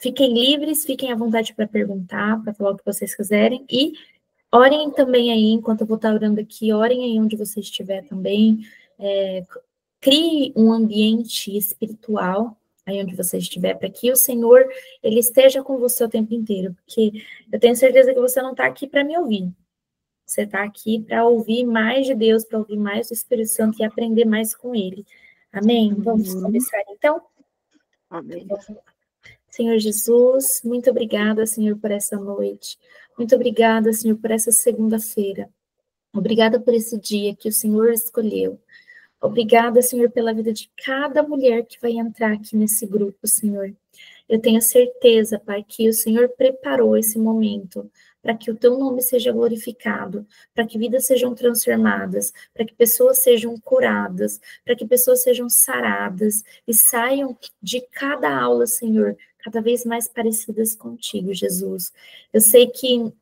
Fiquem livres, fiquem à vontade para perguntar, para falar o que vocês quiserem, e orem também aí, enquanto eu vou estar orando aqui, orem aí onde você estiver também, crie um ambiente espiritual aí onde você estiver, para que o Senhor, Ele esteja com você o tempo inteiro, porque eu tenho certeza que você não está aqui para me ouvir, você está aqui para ouvir mais de Deus, para ouvir mais do Espírito Santo e aprender mais com Ele. Amém? Vamos começar então? Amém. Senhor Jesus, muito obrigada, Senhor, por essa noite. Muito obrigada, Senhor, por essa segunda-feira. Obrigada por esse dia que o Senhor escolheu. Obrigada, Senhor, pela vida de cada mulher que vai entrar aqui nesse grupo, Senhor. Eu tenho certeza, Pai, que o Senhor preparou esse momento para que o teu nome seja glorificado, para que vidas sejam transformadas, para que pessoas sejam curadas, para que pessoas sejam saradas e saiam de cada aula, Senhor, cada vez mais parecidas contigo, Jesus. Eu sei que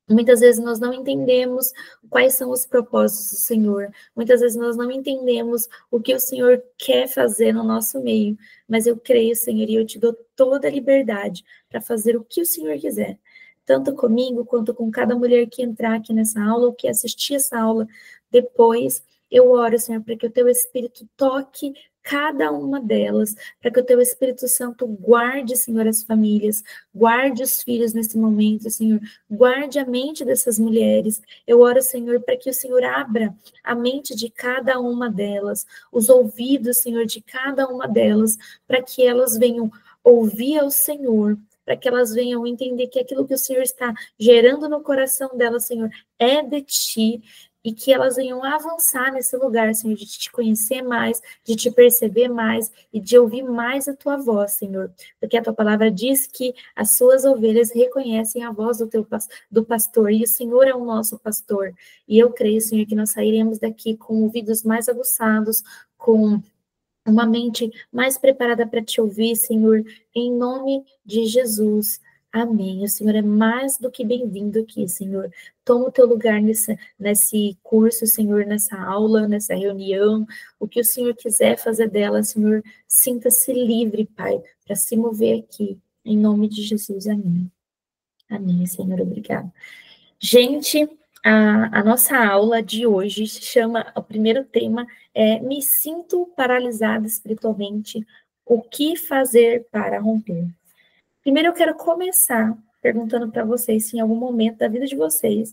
muitas vezes nós não entendemos quais são os propósitos do Senhor. Muitas vezes nós não entendemos o que o Senhor quer fazer no nosso meio. Mas eu creio, Senhor, e eu te dou toda a liberdade para fazer o que o Senhor quiser. Tanto comigo, quanto com cada mulher que entrar aqui nessa aula, ou que assistir essa aula depois. Eu oro, Senhor, para que o teu Espírito toque cada uma delas, para que o teu Espírito Santo guarde, Senhor, as famílias, guarde os filhos nesse momento, Senhor, guarde a mente dessas mulheres. Eu oro, Senhor, para que o Senhor abra a mente de cada uma delas, os ouvidos, Senhor, de cada uma delas, para que elas venham ouvir ao Senhor, para que elas venham entender que aquilo que o Senhor está gerando no coração delas, Senhor, é de Ti, e que elas venham avançar nesse lugar, Senhor, de te conhecer mais, de te perceber mais e de ouvir mais a tua voz, Senhor. Porque a tua palavra diz que as suas ovelhas reconhecem a voz do pastor, e o Senhor é o nosso pastor. E eu creio, Senhor, que nós sairemos daqui com ouvidos mais aguçados, com uma mente mais preparada para te ouvir, Senhor, em nome de Jesus. Amém. O Senhor é mais do que bem-vindo aqui, Senhor. Toma o teu lugar nesse curso, Senhor, nessa aula, nessa reunião. O que o Senhor quiser fazer dela, Senhor, sinta-se livre, Pai, para se mover aqui. Em nome de Jesus. Amém. Amém, Senhor. Obrigada. Gente, a nossa aula de hoje se chama, o primeiro tema é Me sinto paralisada espiritualmente, o que fazer para romper? Primeiro eu quero começar perguntando para vocês se em algum momento da vida de vocês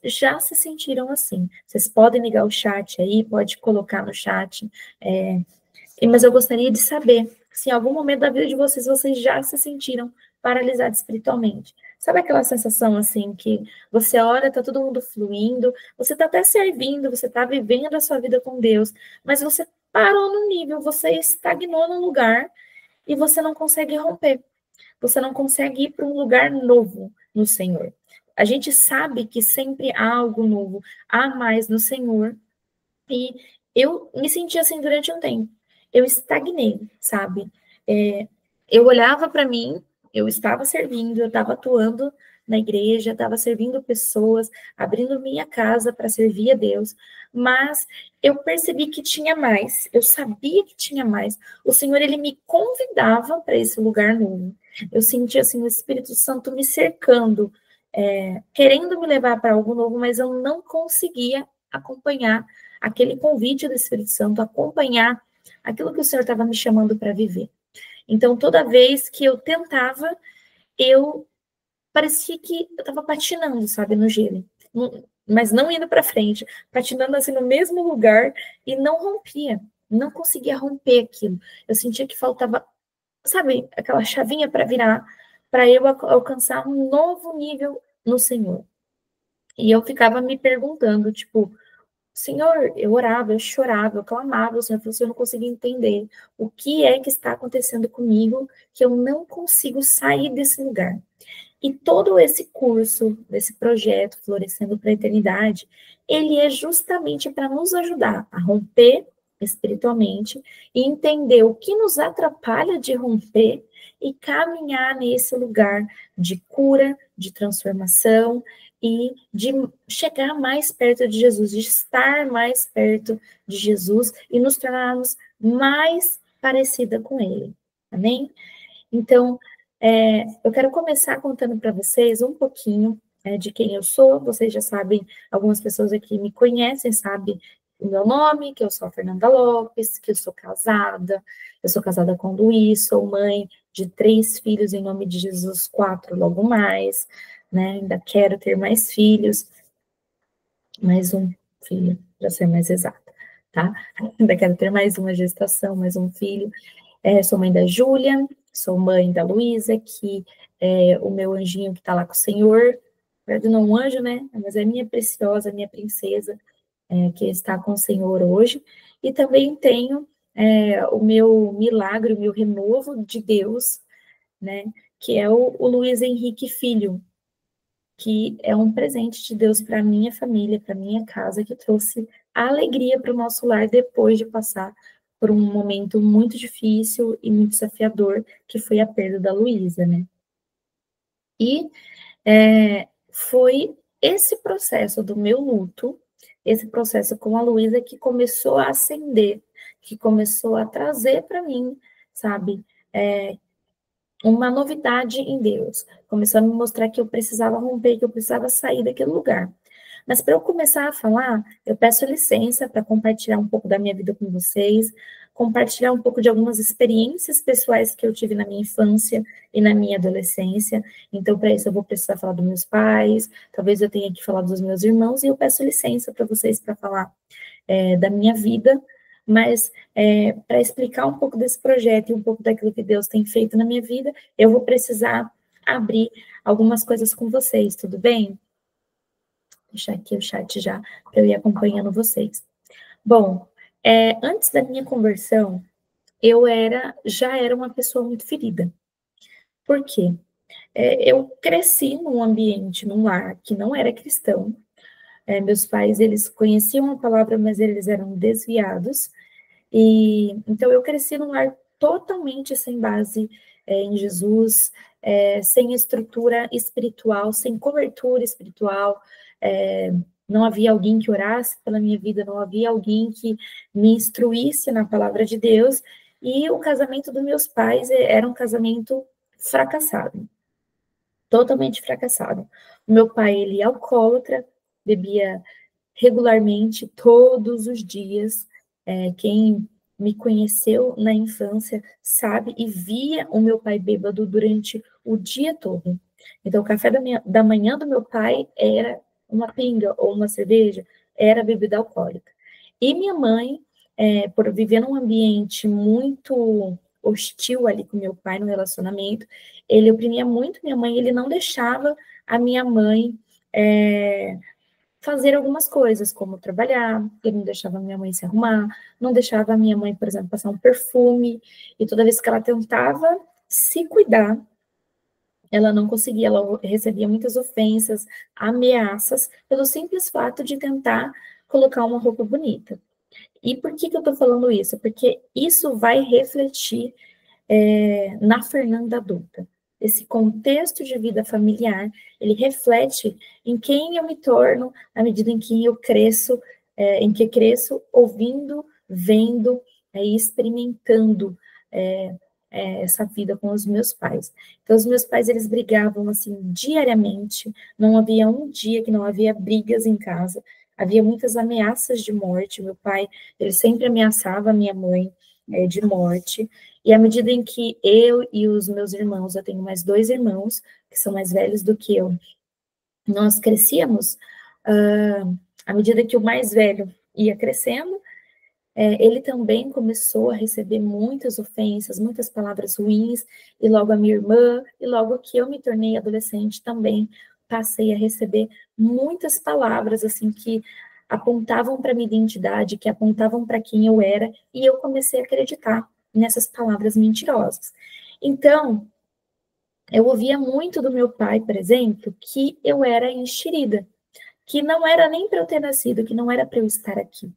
já se sentiram assim. Vocês podem ligar o chat aí, pode colocar no chat, mas eu gostaria de saber se em algum momento da vida de vocês já se sentiram paralisados espiritualmente. Sabe aquela sensação assim que você ora, tá todo mundo fluindo, você tá até servindo, você tá vivendo a sua vida com Deus, mas você parou no nível, você estagnou no lugar e você não consegue romper. Você não consegue ir para um lugar novo no Senhor. A gente sabe que sempre há algo novo, há mais no Senhor. E eu me senti assim durante um tempo. Eu estagnei, sabe? Eu olhava para mim, eu estava servindo, eu estava atuando na igreja, estava servindo pessoas, abrindo minha casa para servir a Deus, mas eu percebi que tinha mais, eu sabia que tinha mais. O Senhor, Ele me convidava para esse lugar novo. Eu sentia assim, o Espírito Santo me cercando, querendo me levar para algo novo, mas eu não conseguia acompanhar aquele convite do Espírito Santo, acompanhar aquilo que o Senhor estava me chamando para viver. Então, toda vez que eu tentava, eu parecia que eu estava patinando, sabe, no gelo. Mas não indo para frente, patinando assim no mesmo lugar e não rompia, não conseguia romper aquilo. Eu sentia que faltava, sabe, aquela chavinha para virar, para eu alcançar um novo nível no Senhor. E eu ficava me perguntando, tipo, Senhor, eu orava, eu chorava, eu clamava, o Senhor falou assim, eu não conseguia entender o que é que está acontecendo comigo, que eu não consigo sair desse lugar. E todo esse curso, esse projeto Florescendo para a Eternidade, ele é justamente para nos ajudar a romper espiritualmente e entender o que nos atrapalha de romper e caminhar nesse lugar de cura, de transformação e de chegar mais perto de Jesus, de estar mais perto de Jesus e nos tornarmos mais parecida com Ele. Amém? Então, eu quero começar contando para vocês um pouquinho de quem eu sou. Vocês já sabem, algumas pessoas aqui me conhecem, sabem o meu nome, que eu sou a Fernanda Lopes, que eu sou casada com o Luiz, sou mãe de 3 filhos, em nome de Jesus, 4 logo mais, né? Ainda quero ter mais filhos, mais um filho, para ser mais exata, tá? Ainda quero ter mais uma gestação, mais um filho. Sou mãe da Júlia, sou mãe da Luísa, que é o meu anjinho que está lá com o Senhor. Na verdade, não é um anjo, né? Mas é minha preciosa, minha princesa, que está com o Senhor hoje. E também tenho o meu milagre, o meu renovo de Deus, né? Que é o Luiz Henrique Filho, que é um presente de Deus para minha família, para minha casa, que trouxe alegria para o nosso lar depois de passar por um momento muito difícil e muito desafiador, que foi a perda da Luísa, né? E foi esse processo do meu luto, esse processo com a Luísa, que começou a acender, que começou a trazer para mim, sabe, uma novidade em Deus. Começou a me mostrar que eu precisava romper, que eu precisava sair daquele lugar. Mas para eu começar a falar, eu peço licença para compartilhar um pouco da minha vida com vocês, compartilhar um pouco de algumas experiências pessoais que eu tive na minha infância e na minha adolescência. Então, para isso, eu vou precisar falar dos meus pais, talvez eu tenha que falar dos meus irmãos, e eu peço licença para vocês para falar da minha vida, mas para explicar um pouco desse projeto e um pouco daquilo que Deus tem feito na minha vida, eu vou precisar abrir algumas coisas com vocês, tudo bem? Vou deixar aqui o chat já para eu ir acompanhando vocês. Bom, antes da minha conversão, eu já era uma pessoa muito ferida. Por quê? Eu cresci num ambiente, num lar que não era cristão. Meus pais, eles conheciam a palavra, mas eles eram desviados. E então eu cresci num lar totalmente sem base em Jesus, sem estrutura espiritual, sem cobertura espiritual. Não havia alguém que orasse pela minha vida, não havia alguém que me instruísse na palavra de Deus. E o casamento dos meus pais era um casamento fracassado, totalmente fracassado. O meu pai, ele é alcoólatra, bebia regularmente, todos os dias. Quem me conheceu na infância sabe e via o meu pai bêbado durante o dia todo. Então, o café da manhã do meu pai era uma pinga ou uma cerveja, era bebida alcoólica. E minha mãe, por viver num ambiente muito hostil ali com meu pai no relacionamento, ele oprimia muito minha mãe, ele não deixava a minha mãe fazer algumas coisas, como trabalhar, ele não deixava a minha mãe se arrumar, não deixava a minha mãe, por exemplo, passar um perfume, e toda vez que ela tentava se cuidar, ela não conseguia, ela recebia muitas ofensas, ameaças, pelo simples fato de tentar colocar uma roupa bonita. E por que eu tô falando isso? Porque isso vai refletir na Fernanda adulta. Esse contexto de vida familiar, ele reflete em quem eu me torno à medida em que eu cresço, em que cresço ouvindo, vendo e experimentando essa vida com os meus pais. Então, os meus pais, eles brigavam, assim, diariamente, não havia um dia que não havia brigas em casa, havia muitas ameaças de morte, meu pai, ele sempre ameaçava a minha mãe de morte, e à medida em que eu e os meus irmãos, eu tenho mais 2 irmãos, que são mais velhos do que eu, nós crescíamos, à medida que o mais velho ia crescendo, ele também começou a receber muitas ofensas, muitas palavras ruins, e logo a minha irmã, e logo que eu me tornei adolescente também, passei a receber muitas palavras, assim, que apontavam para minha identidade, que apontavam para quem eu era, e eu comecei a acreditar nessas palavras mentirosas. Então, eu ouvia muito do meu pai, por exemplo, que eu era enxerida, que não era nem para eu ter nascido, que não era para eu estar aqui.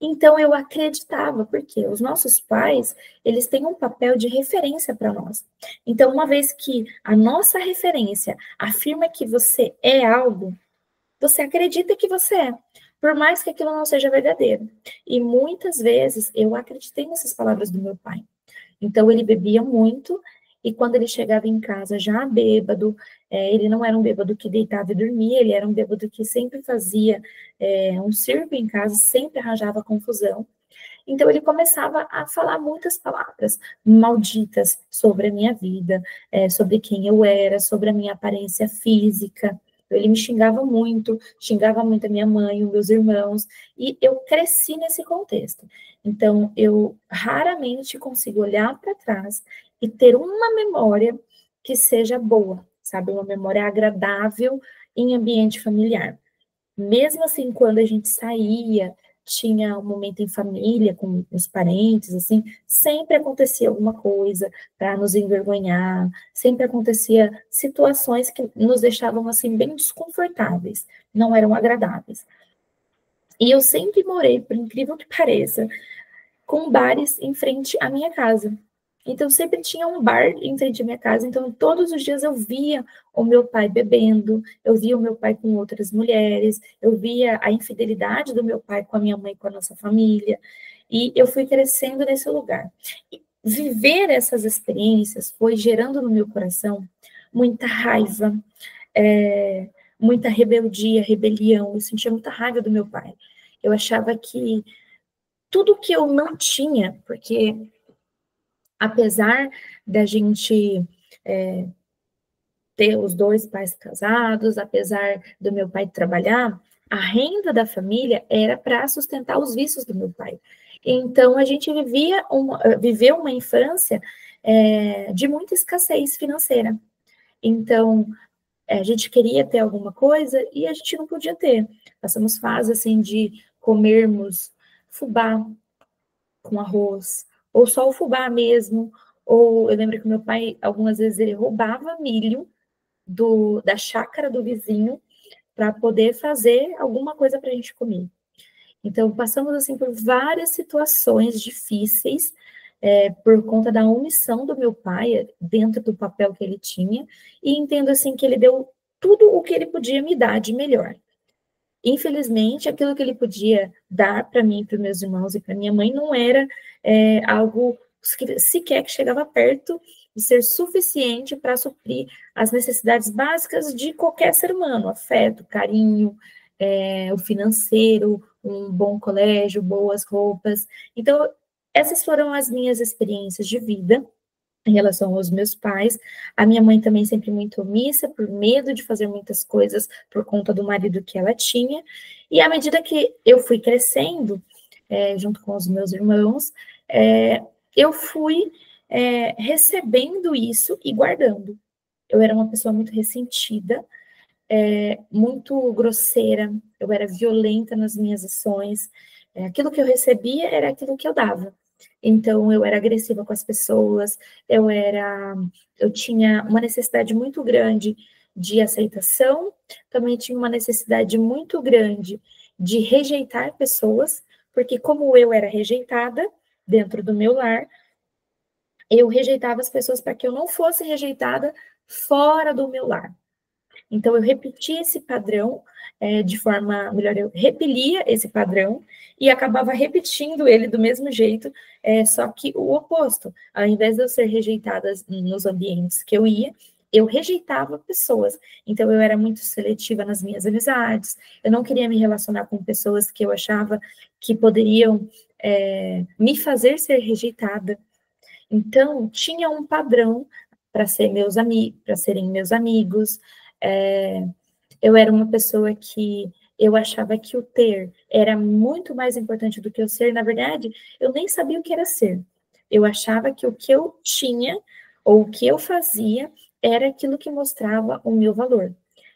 Então eu acreditava, porque os nossos pais, eles têm um papel de referência para nós. Então, uma vez que a nossa referência afirma que você é algo, você acredita que você é, por mais que aquilo não seja verdadeiro. E muitas vezes eu acreditei nessas palavras do meu pai. Então ele bebia muito e quando ele chegava em casa já bêbado, ele não era um bêbado que deitava e dormia, ele era um bêbado que sempre fazia um circo em casa, sempre arranjava confusão. Então ele começava a falar muitas palavras malditas sobre a minha vida, sobre quem eu era, sobre a minha aparência física. Ele me xingava muito a minha mãe, os meus irmãos, e eu cresci nesse contexto. Então eu raramente consigo olhar para trás e ter uma memória que seja boa, sabe, uma memória agradável em ambiente familiar. Mesmo assim, quando a gente saía, tinha um momento em família, com os parentes, assim, sempre acontecia alguma coisa para nos envergonhar, sempre acontecia situações que nos deixavam, assim, bem desconfortáveis, não eram agradáveis. E eu sempre morei, por incrível que pareça, com bares em frente à minha casa. Então, sempre tinha um bar em frente à minha casa. Então, todos os dias eu via o meu pai bebendo, eu via o meu pai com outras mulheres, eu via a infidelidade do meu pai com a minha mãe, com a nossa família. E eu fui crescendo nesse lugar. E viver essas experiências foi gerando no meu coração muita raiva, muita rebeldia, rebelião. Eu sentia muita raiva do meu pai. Eu achava que tudo que eu não tinha, porque apesar da gente ter os dois pais casados, apesar do meu pai trabalhar, a renda da família era para sustentar os vícios do meu pai. Então, a gente viveu uma infância de muita escassez financeira. Então, a gente queria ter alguma coisa e a gente não podia ter. Passamos fase assim de comermos fubá com arroz, ou só o fubá mesmo, ou eu lembro que meu pai, algumas vezes, ele roubava milho da chácara do vizinho para poder fazer alguma coisa para a gente comer. Então, passamos assim por várias situações difíceis por conta da omissão do meu pai dentro do papel que ele tinha, e entendo assim que ele deu tudo o que ele podia me dar de melhor. Infelizmente, aquilo que ele podia dar para mim, para os meus irmãos e para minha mãe não era algo que sequer que chegava perto de ser suficiente para suprir as necessidades básicas de qualquer ser humano: afeto, carinho, o financeiro, um bom colégio, boas roupas. Então, essas foram as minhas experiências de vida em relação aos meus pais. A minha mãe também sempre muito omissa, por medo de fazer muitas coisas por conta do marido que ela tinha. E à medida que eu fui crescendo, junto com os meus irmãos, eu fui recebendo isso e guardando. Eu era uma pessoa muito ressentida, muito grosseira, eu era violenta nas minhas ações. Aquilo que eu recebia era aquilo que eu dava. Então, eu era agressiva com as pessoas, eu tinha uma necessidade muito grande de aceitação, também tinha uma necessidade muito grande de rejeitar pessoas, porque como eu era rejeitada dentro do meu lar, eu rejeitava as pessoas para que eu não fosse rejeitada fora do meu lar. Então, eu repetia esse padrão de forma, melhor, eu repelia esse padrão e acabava repetindo ele do mesmo jeito, só que o oposto. Ao invés de eu ser rejeitada nos ambientes que eu ia, eu rejeitava pessoas. Então, eu era muito seletiva nas minhas amizades, eu não queria me relacionar com pessoas que eu achava que poderiam me fazer ser rejeitada. Então, tinha um padrão para serem meus amigos. Eu era uma pessoa que eu achava que o ter era muito mais importante do que o ser. Na verdade, eu nem sabia o que era ser. Eu achava que o que eu tinha ou o que eu fazia era aquilo que mostrava o meu valor.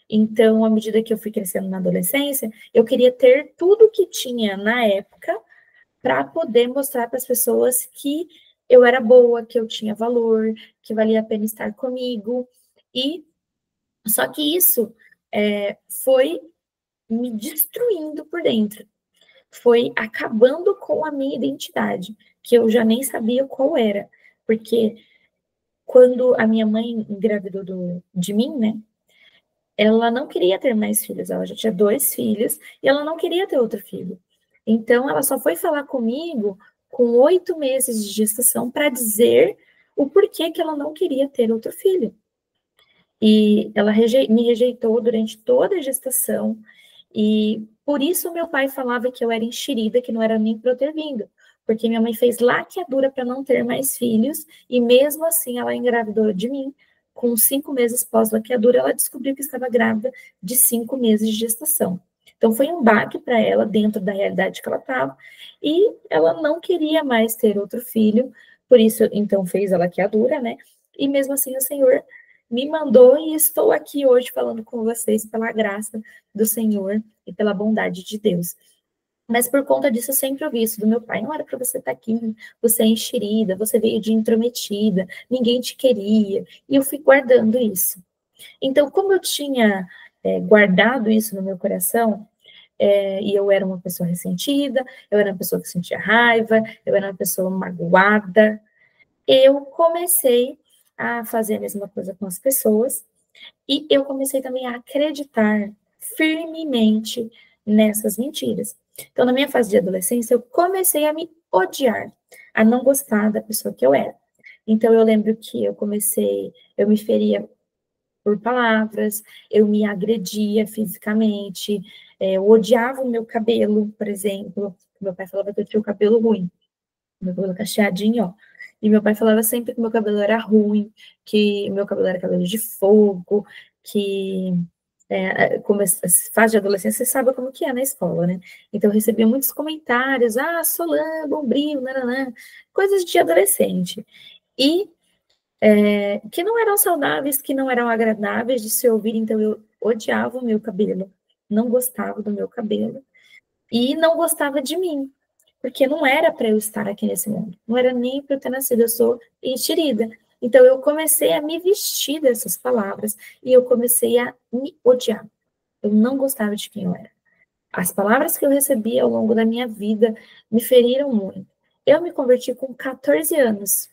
Então, à medida que eu fui crescendo na adolescência, eu queria ter tudo que tinha na época para poder mostrar para as pessoas que eu era boa, que eu tinha valor, que valia a pena estar comigo. E só que isso foi me destruindo por dentro, foi acabando com a minha identidade, que eu já nem sabia qual era, porque quando a minha mãe engravidou de mim, né, ela não queria ter mais filhos, ela já tinha 2 filhos e ela não queria ter outro filho. Então, ela só foi falar comigo com 8 meses de gestação para dizer o porquê que ela não queria ter outro filho. E ela me rejeitou durante toda a gestação, e por isso meu pai falava que eu era enxerida, que não era nem para eu ter vindo, porque minha mãe fez laqueadura para não ter mais filhos, e mesmo assim ela engravidou de mim. Com 5 meses pós-laqueadura, ela descobriu que estava grávida de 5 meses de gestação. Então foi um baque para ela, dentro da realidade que ela estava, e ela não queria mais ter outro filho, por isso então fez a laqueadura, né? E mesmo assim o Senhor me mandou e estou aqui hoje falando com vocês pela graça do Senhor e pela bondade de Deus. Mas por conta disso, eu sempre ouvi isso do meu pai: não era para você estar aqui, você é enxerida, você veio de intrometida, ninguém te queria. E eu fui guardando isso. Então, como eu tinha guardado isso no meu coração, e eu era uma pessoa ressentida, eu era uma pessoa que sentia raiva, eu era uma pessoa magoada, eu comecei a fazer a mesma coisa com as pessoas, e eu comecei também a acreditar firmemente nessas mentiras. Então, na minha fase de adolescência, eu comecei a me odiar, a não gostar da pessoa que eu era. Então, eu lembro que eu me feria por palavras, eu me agredia fisicamente, eu odiava o meu cabelo, por exemplo. Meu pai falava que eu tinha o cabelo ruim, meu cabelo cacheadinho, ó. E meu pai falava sempre que meu cabelo era ruim, que meu cabelo era cabelo de fogo, que como fase de adolescência, você sabe como que é na escola, né? Então eu recebia muitos comentários: Solan, Bombril, nananã, coisas de adolescente. E que não eram saudáveis, que não eram agradáveis de se ouvir, então eu odiava o meu cabelo, não gostava do meu cabelo, e não gostava de mim, porque não era para eu estar aqui nesse mundo, não era nem para eu ter nascido, eu sou enxerida. Então eu comecei a me vestir dessas palavras e eu comecei a me odiar. Eu não gostava de quem eu era. As palavras que eu recebi ao longo da minha vida me feriram muito. Eu me converti com 14 anos.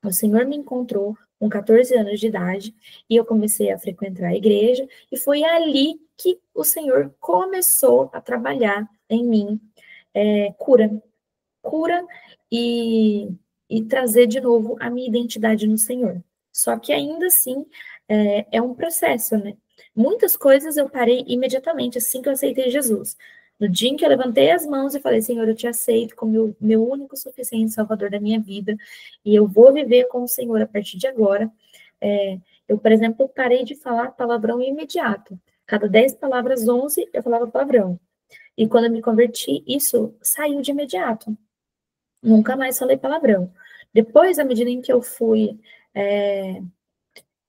O Senhor me encontrou com 14 anos de idade e eu comecei a frequentar a igreja, e foi ali que o Senhor começou a trabalhar em mim cura e trazer de novo a minha identidade no Senhor. Só que ainda assim é um processo, né? Muitas coisas eu parei imediatamente assim que eu aceitei Jesus. No dia em que eu levantei as mãos e falei: Senhor, eu te aceito como meu único suficiente Salvador da minha vida, e eu vou viver com o Senhor a partir de agora. Eu, por exemplo, parei de falar palavrão imediato. Cada 10 palavras, 11 eu falava palavrão. E quando eu me converti, isso saiu de imediato. Nunca mais falei palavrão. Depois, à medida em que eu fui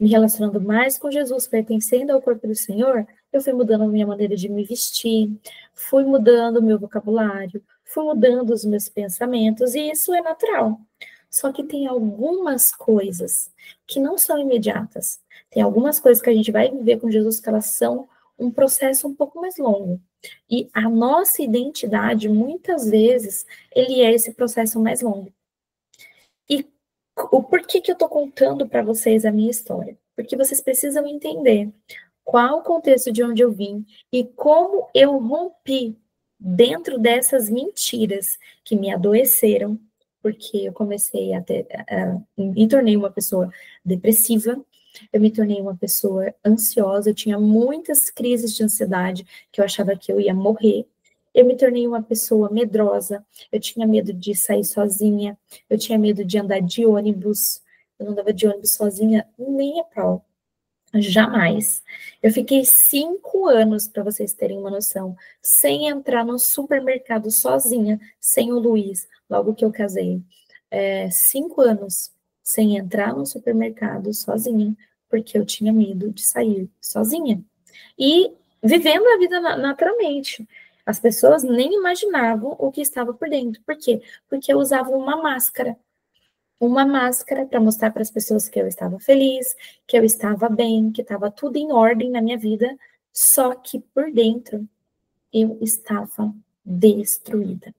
me relacionando mais com Jesus, pertencendo ao corpo do Senhor, eu fui mudando a minha maneira de me vestir, fui mudando o meu vocabulário, fui mudando os meus pensamentos, e isso é natural. Só que tem algumas coisas que não são imediatas. Tem algumas coisas que a gente vai viver com Jesus que elas são um processo um pouco mais longo. E a nossa identidade, muitas vezes, ele é esse processo mais longo. E o porquê que eu estou contando para vocês a minha história? Porque vocês precisam entender qual o contexto de onde eu vim e como eu rompi dentro dessas mentiras que me adoeceram, porque eu comecei me tornei uma pessoa depressiva, eu me tornei uma pessoa ansiosa, eu tinha muitas crises de ansiedade, que eu achava que eu ia morrer. Eu me tornei uma pessoa medrosa, eu tinha medo de sair sozinha, eu tinha medo de andar de ônibus, eu não andava de ônibus sozinha nem a pau. Jamais. Eu fiquei 5 anos, para vocês terem uma noção, sem entrar no supermercado sozinha, sem o Luiz, logo que eu casei. 5 anos sem entrar no supermercado sozinha, porque eu tinha medo de sair sozinha. E vivendo a vida naturalmente. As pessoas nem imaginavam o que estava por dentro. Por quê? Porque eu usava uma máscara para mostrar para as pessoas que eu estava feliz, que eu estava bem, que estava tudo em ordem na minha vida, só que por dentro eu estava destruída.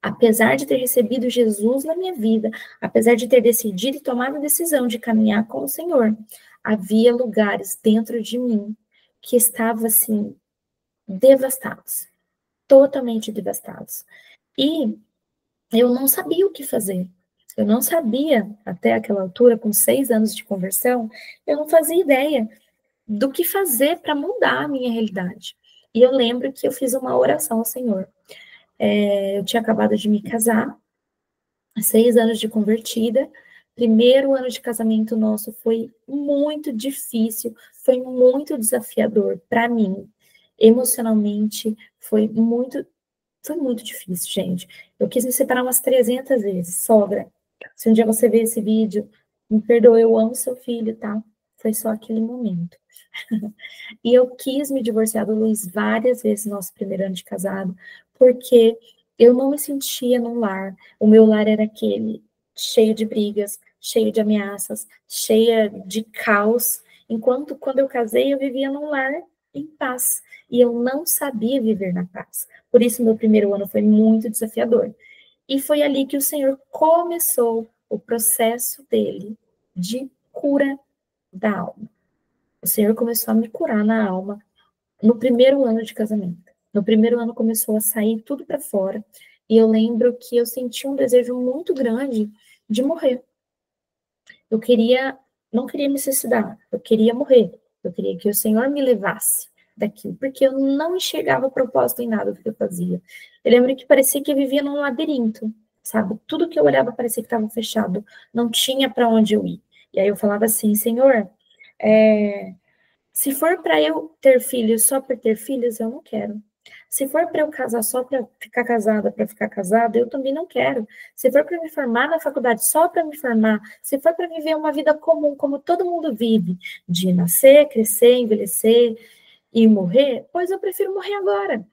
Apesar de ter recebido Jesus na minha vida, apesar de ter decidido e tomado a decisão de caminhar com o Senhor, havia lugares dentro de mim que estavam assim devastados, totalmente devastados. E eu não sabia o que fazer. Eu não sabia, até aquela altura, com 6 anos de conversão, eu não fazia ideia do que fazer para mudar a minha realidade. E eu lembro que eu fiz uma oração ao Senhor. Eu tinha acabado de me casar, 6 anos de convertida. Primeiro ano de casamento nosso foi muito difícil, foi muito desafiador para mim. Emocionalmente, foi muito difícil, gente. Eu quis me separar umas 300 vezes. Sogra, se um dia você ver esse vídeo, me perdoe, eu amo seu filho, tá? Foi só aquele momento. E eu quis me divorciar do Luiz várias vezes no nosso primeiro ano de casado, porque eu não me sentia num lar. O meu lar era aquele cheio de brigas, cheio de ameaças, cheia de caos. Enquanto quando eu casei, eu vivia num lar em paz. E eu não sabia viver na paz. Por isso, meu primeiro ano foi muito desafiador. E foi ali que o Senhor começou o processo dele de cura da alma. O Senhor começou a me curar na alma no primeiro ano de casamento. No primeiro ano começou a sair tudo para fora. E eu lembro que eu senti um desejo muito grande de morrer. Eu não queria me suicidar, eu queria morrer. Eu queria que o Senhor me levasse daqui, porque eu não enxergava propósito em nada do que eu fazia. Eu lembro que parecia que eu vivia num labirinto, sabe? Tudo que eu olhava parecia que estava fechado, não tinha para onde eu ir. E aí eu falava assim, Senhor, se for para eu ter filhos só por ter filhos, eu não quero. Se for para eu casar só para ficar casada, para ficar casada, eu também não quero. Se for para me formar na faculdade só para me formar, se for para viver uma vida comum, como todo mundo vive, de nascer, crescer, envelhecer e morrer, pois eu prefiro morrer agora.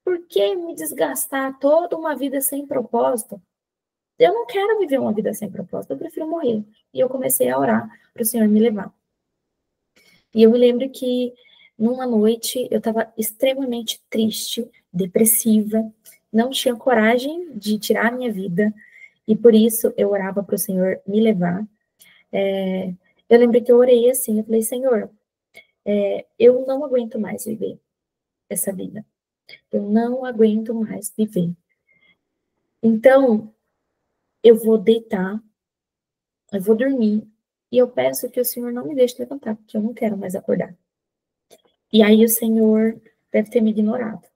Por que me desgastar toda uma vida sem propósito? Eu não quero viver uma vida sem propósito, eu prefiro morrer. E eu comecei a orar para o Senhor me levar. E eu me lembro que numa noite eu estava extremamente triste, depressiva, não tinha coragem de tirar a minha vida, e por isso eu orava para o Senhor me levar. Eu lembro que eu orei assim, eu falei, Senhor, eu não aguento mais viver essa vida. Eu não aguento mais viver. Então, eu vou deitar, eu vou dormir, e eu peço que o Senhor não me deixe levantar, porque eu não quero mais acordar. E aí o Senhor deve ter me ignorado,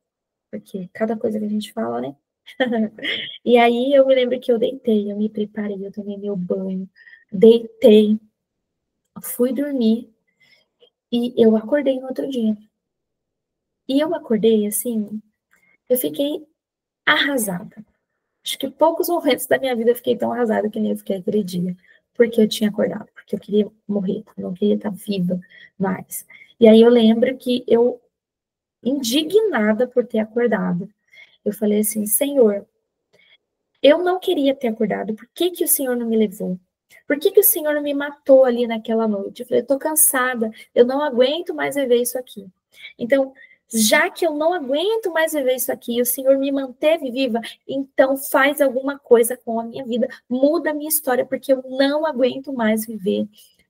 porque cada coisa que a gente fala, né? E aí eu me lembro que eu deitei, eu me preparei, eu tomei meu banho, deitei, fui dormir e eu acordei no outro dia. E eu acordei assim, eu fiquei arrasada. Acho que poucos momentos da minha vida eu fiquei tão arrasada que nem eu fiquei aquele dia, porque eu tinha acordado, porque eu queria morrer, eu não queria estar viva mais. E aí eu lembro que eu, indignada por ter acordado, eu falei assim, Senhor, eu não queria ter acordado. Por que que o Senhor não me levou? Por que que o Senhor não me matou ali naquela noite? Eu falei, eu tô cansada, eu não aguento mais viver isso aqui. Então, já que eu não aguento mais viver isso aqui, e o Senhor me manteve viva, então faz alguma coisa com a minha vida, muda a minha história, porque eu não aguento mais viver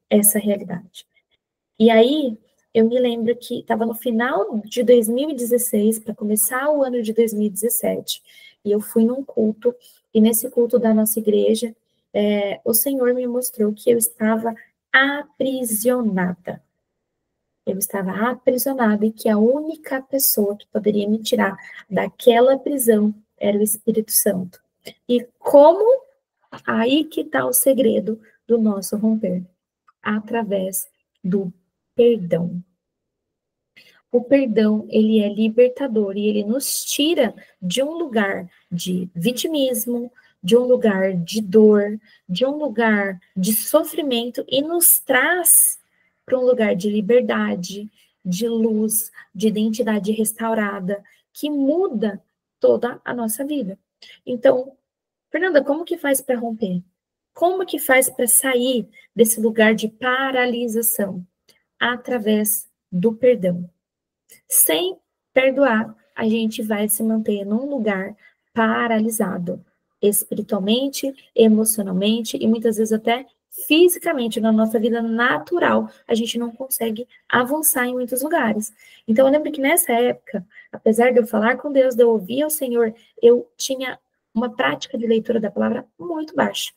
essa realidade. E aí, eu me lembro que estava no final de 2016, para começar o ano de 2017, e eu fui num culto, e nesse culto da nossa igreja, o Senhor me mostrou que eu estava aprisionada. Eu estava aprisionada e que a única pessoa que poderia me tirar daquela prisão era o Espírito Santo. E como aí que está o segredo do nosso romper, através do perdão. O perdão, ele é libertador e ele nos tira de um lugar de vitimismo, de um lugar de dor, de um lugar de sofrimento e nos traz para um lugar de liberdade, de luz, de identidade restaurada, que muda toda a nossa vida. Então, Fernanda, como que faz para romper? Como que faz para sair desse lugar de paralisação? Através do perdão. Sem perdoar, a gente vai se manter num lugar paralisado, espiritualmente, emocionalmente e muitas vezes até fisicamente, na nossa vida natural, a gente não consegue avançar em muitos lugares. Então, eu lembro que nessa época, apesar de eu falar com Deus, de eu ouvir o Senhor, eu tinha uma prática de leitura da palavra muito baixa.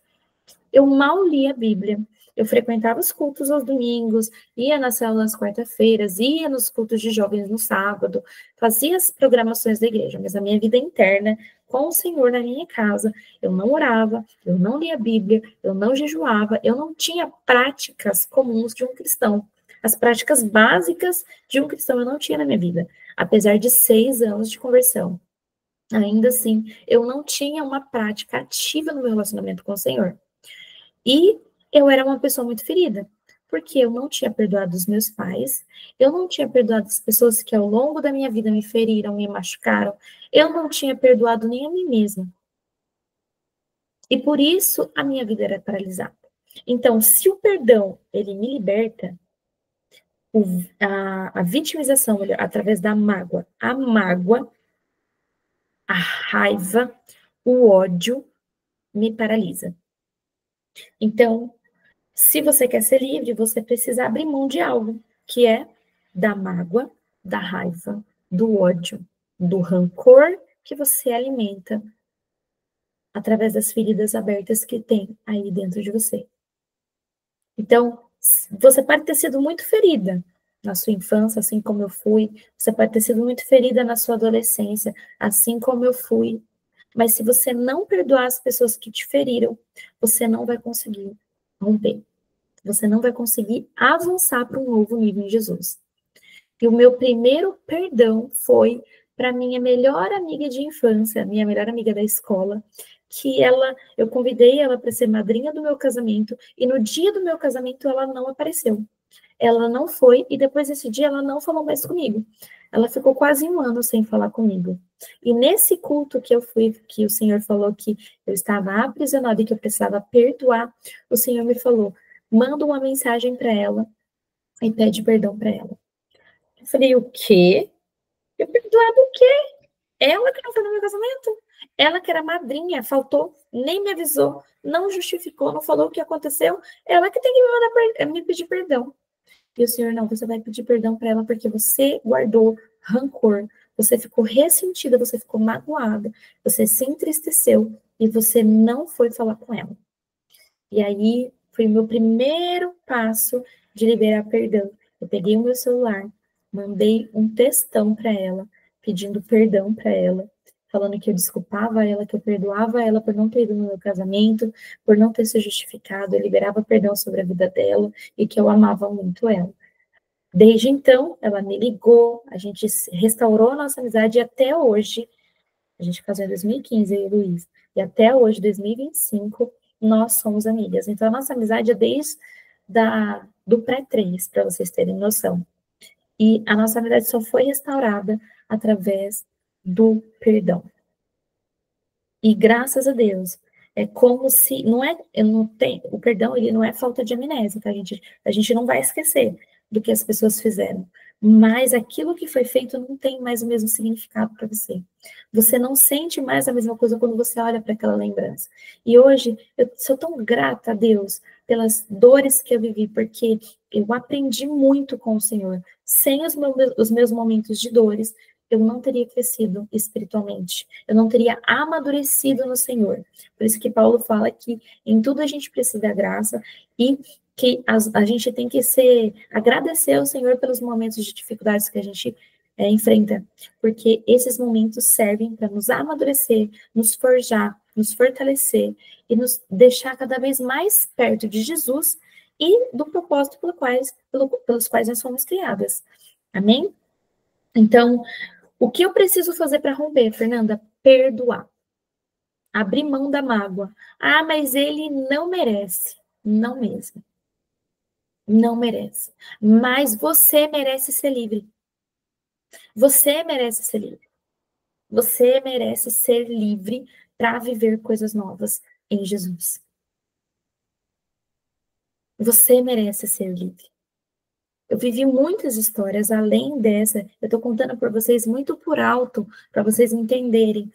Eu mal lia a Bíblia. Eu frequentava os cultos aos domingos, ia nas células quarta-feiras, ia nos cultos de jovens no sábado, fazia as programações da igreja, mas a minha vida interna, com o Senhor na minha casa, eu não orava, eu não lia a Bíblia, eu não jejuava, eu não tinha práticas comuns de um cristão. As práticas básicas de um cristão eu não tinha na minha vida, apesar de 6 anos de conversão. Ainda assim, eu não tinha uma prática ativa no meu relacionamento com o Senhor. E eu era uma pessoa muito ferida, porque eu não tinha perdoado os meus pais, eu não tinha perdoado as pessoas que ao longo da minha vida me feriram, me machucaram, eu não tinha perdoado nem a mim mesma. E por isso a minha vida era paralisada. Então, se o perdão, ele me liberta, a vitimização, através da mágoa, a raiva, o ódio, me paralisa. Então, se você quer ser livre, você precisa abrir mão de algo, que é da mágoa, da raiva, do ódio, do rancor que você alimenta através das feridas abertas que tem aí dentro de você. Então, você pode ter sido muito ferida na sua infância, assim como eu fui. Você pode ter sido muito ferida na sua adolescência, assim como eu fui. Mas se você não perdoar as pessoas que te feriram, você não vai conseguir romper. Você não vai conseguir avançar para um novo nível em Jesus. E o meu primeiro perdão foi para minha melhor amiga de infância, minha melhor amiga da escola, que eu convidei ela para ser madrinha do meu casamento, e no dia do meu casamento ela não apareceu. Ela não foi, e depois desse dia ela não falou mais comigo. Ela ficou quase 1 ano sem falar comigo. E nesse culto que eu fui, que o Senhor falou que eu estava aprisionada e que eu precisava perdoar, o Senhor me falou: manda uma mensagem para ela e pede perdão para ela. Eu falei: o quê? Eu perdoar do quê? Ela que não foi no meu casamento? Ela que era madrinha, faltou, nem me avisou, não justificou, não falou o que aconteceu. Ela que tem que me pedir perdão. E o Senhor: não, você vai pedir perdão para ela porque você guardou rancor, você ficou ressentida, você ficou magoada, você se entristeceu e você não foi falar com ela. E aí foi o meu primeiro passo de liberar perdão. Eu peguei o meu celular, mandei um textão para ela, pedindo perdão para ela, falando que eu desculpava ela, que eu perdoava ela por não ter ido no meu casamento, por não ter se justificado, eu liberava perdão sobre a vida dela e que eu amava muito ela. Desde então, ela me ligou, a gente restaurou a nossa amizade e até hoje, a gente casou em 2015, eu e o Luiz, e até hoje, 2025, nós somos amigas. Então, a nossa amizade é desde do pré-3, para vocês terem noção. E a nossa amizade só foi restaurada através do perdão. E graças a Deus, é como se, não é, eu não tenho, o perdão, ele não é falta de amnésia, tá, gente? A gente não vai esquecer do que as pessoas fizeram, mas aquilo que foi feito não tem mais o mesmo significado para você. Você não sente mais a mesma coisa quando você olha para aquela lembrança. E hoje, eu sou tão grata a Deus pelas dores que eu vivi, porque eu aprendi muito com o Senhor. Sem os meus momentos de dores, eu não teria crescido espiritualmente, eu não teria amadurecido no Senhor. Por isso que Paulo fala que em tudo a gente precisa da graça e que a gente tem que agradecer ao Senhor pelos momentos de dificuldades que a gente enfrenta, porque esses momentos servem para nos amadurecer, nos forjar, nos fortalecer e nos deixar cada vez mais perto de Jesus e do propósito pelos quais nós fomos criadas. Amém? Então, o que eu preciso fazer para romper, Fernanda? Perdoar. Abrir mão da mágoa. Ah, mas ele não merece. Não mesmo. Não merece. Mas você merece ser livre. Você merece ser livre. Você merece ser livre para viver coisas novas em Jesus. Você merece ser livre. Eu vivi muitas histórias além dessa. Eu estou contando por vocês muito por alto, para vocês entenderem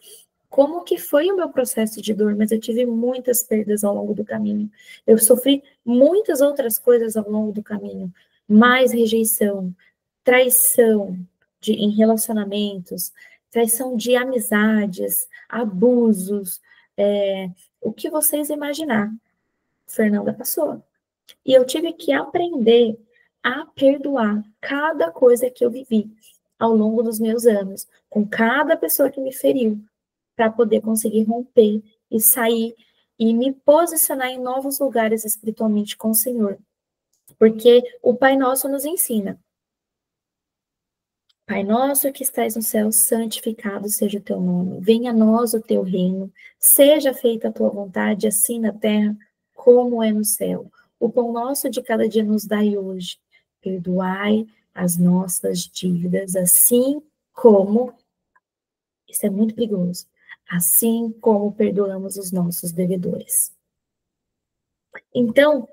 como que foi o meu processo de dor, mas eu tive muitas perdas ao longo do caminho. Eu sofri muitas outras coisas ao longo do caminho, mais rejeição, traição em relacionamentos, traição de amizades, abusos, o que vocês imaginar. Fernanda passou. E eu tive que aprender a perdoar cada coisa que eu vivi ao longo dos meus anos, com cada pessoa que me feriu, para poder conseguir romper e sair e me posicionar em novos lugares espiritualmente com o Senhor. Porque o Pai Nosso nos ensina: Pai nosso que estais no céu, santificado seja o teu nome. Venha a nós o teu reino. Seja feita a tua vontade, assim na terra como é no céu. O pão nosso de cada dia nos dai hoje. Perdoai as nossas dívidas, assim como, isso é muito perigoso, assim como perdoamos os nossos devedores. Então,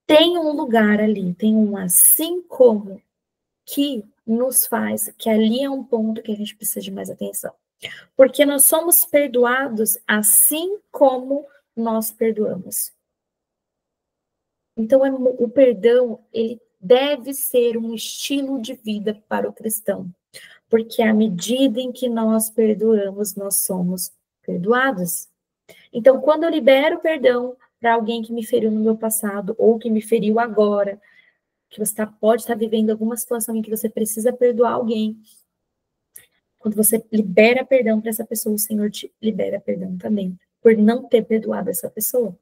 tem um lugar ali, tem um assim como que nos faz, que ali é um ponto que a gente precisa de mais atenção. Porque nós somos perdoados assim como nós perdoamos. Então, o perdão, ele deve ser um estilo de vida para o cristão. Porque à medida em que nós perdoamos, nós somos perdoados. Então, quando eu libero perdão para alguém que me feriu no meu passado, ou que me feriu agora, que você pode estar vivendo alguma situação em que você precisa perdoar alguém, quando você libera perdão para essa pessoa, o Senhor te libera perdão também, por não ter perdoado essa pessoa.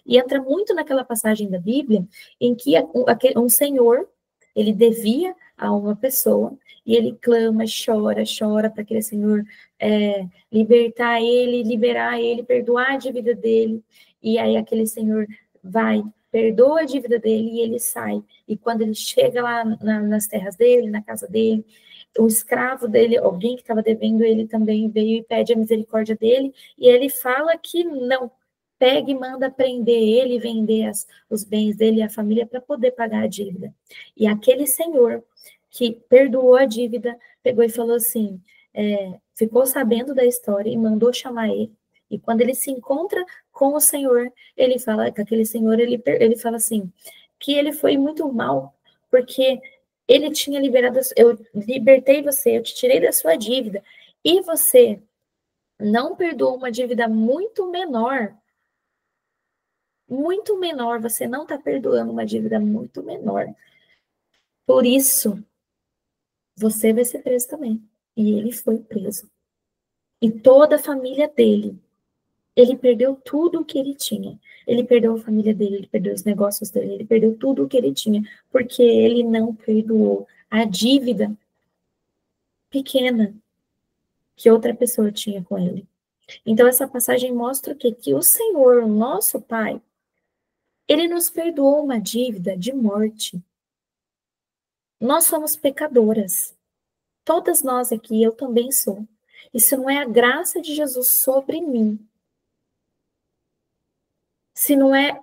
E entra muito naquela passagem da Bíblia em que um senhor, ele devia a uma pessoa, e ele clama, chora para aquele senhor libertar ele, liberar ele, perdoar a dívida dele. E aí aquele senhor vai, perdoa a dívida dele e ele sai. E quando ele chega lá nas terras dele, na casa dele, o escravo dele, alguém que estava devendo ele também veio e pede a misericórdia dele, e ele fala que não, pega e manda prender ele, vender os bens dele e a família para poder pagar a dívida. E aquele senhor que perdoou a dívida, pegou e falou assim, ficou sabendo da história e mandou chamar ele. E quando ele se encontra com o Senhor, ele fala que aquele senhor, ele fala assim, que ele foi muito mal, porque ele tinha liberado, eu libertei você, eu te tirei da sua dívida, e você não perdoou uma dívida muito menor, você não está perdoando uma dívida muito menor. Por isso, você vai ser preso também. E ele foi preso. E toda a família dele, ele perdeu tudo o que ele tinha. Ele perdeu a família dele, ele perdeu os negócios dele, ele perdeu tudo o que ele tinha, porque ele não perdoou a dívida pequena que outra pessoa tinha com ele. Então, essa passagem mostra o quê? Que o Senhor, o nosso Pai, ele nos perdoou uma dívida de morte. Nós somos pecadoras. Todas nós aqui, eu também sou. Isso não é a graça de Jesus sobre mim. Se não é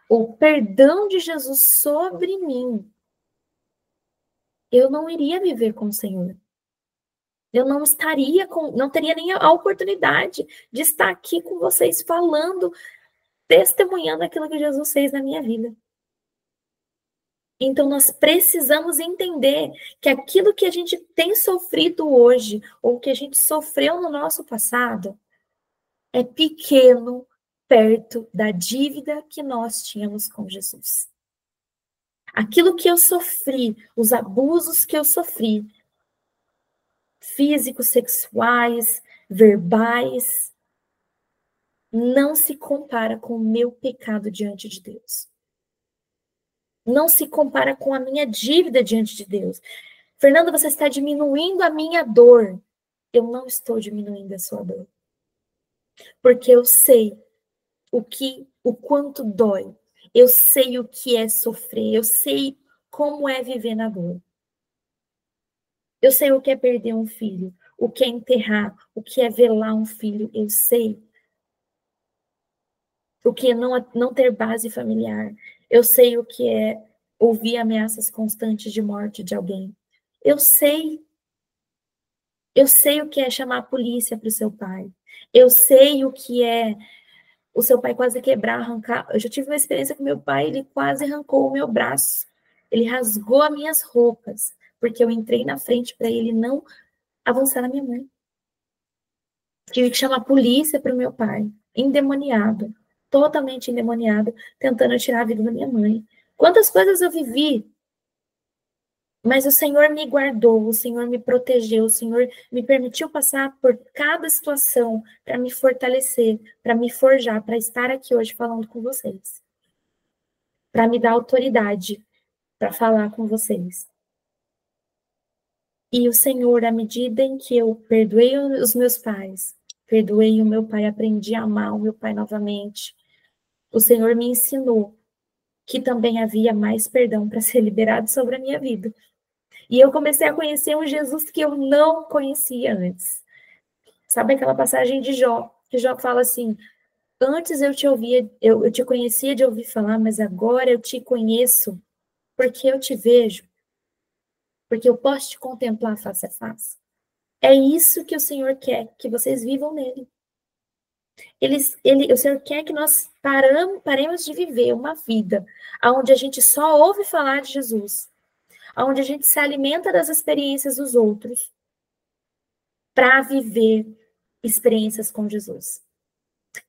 o perdão de Jesus sobre mim, eu não iria viver com o Senhor. Eu não estaria não teria nem a oportunidade de estar aqui com vocês falando, testemunhando aquilo que Jesus fez na minha vida. Então, nós precisamos entender que aquilo que a gente tem sofrido hoje, ou que a gente sofreu no nosso passado, é pequeno perto da dívida que nós tínhamos com Jesus. Aquilo que eu sofri, os abusos que eu sofri, físicos, sexuais, verbais, não se compara com o meu pecado diante de Deus. Não se compara com a minha dívida diante de Deus. Fernanda, você está diminuindo a minha dor. Eu não estou diminuindo a sua dor. Porque eu sei o quanto dói. Eu sei o que é sofrer. Eu sei como é viver na dor. Eu sei o que é perder um filho, o que é enterrar, o que é velar um filho. Eu sei o que é não ter base familiar. Eu sei o que é ouvir ameaças constantes de morte de alguém. Eu sei. Eu sei o que é chamar a polícia para o seu pai. Eu sei o que é o seu pai quase quebrar, arrancar. Eu já tive uma experiência com meu pai, ele quase arrancou o meu braço. Ele rasgou as minhas roupas, porque eu entrei na frente para ele não avançar na minha mãe. Tive que chamar a polícia para o meu pai. endemoniado, totalmente endemoniado, tentando tirar a vida da minha mãe. Quantas coisas eu vivi, mas o Senhor me guardou, o Senhor me protegeu, o Senhor me permitiu passar por cada situação para me fortalecer, para me forjar, para estar aqui hoje falando com vocês, para me dar autoridade para falar com vocês. E o Senhor, à medida em que eu perdoei os meus pais, perdoei o meu pai, aprendi a amar o meu pai novamente, o Senhor me ensinou que também havia mais perdão para ser liberado sobre a minha vida. E eu comecei a conhecer um Jesus que eu não conhecia antes. Sabe aquela passagem de Jó, que Jó fala assim: antes eu te ouvia, eu te conhecia de ouvir falar, mas agora eu te conheço porque eu te vejo, porque eu posso te contemplar face a face. É isso que o Senhor quer, que vocês vivam nele. O Senhor quer que nós paremos de viver uma vida onde a gente só ouve falar de Jesus, onde a gente se alimenta das experiências dos outros, para viver experiências com Jesus,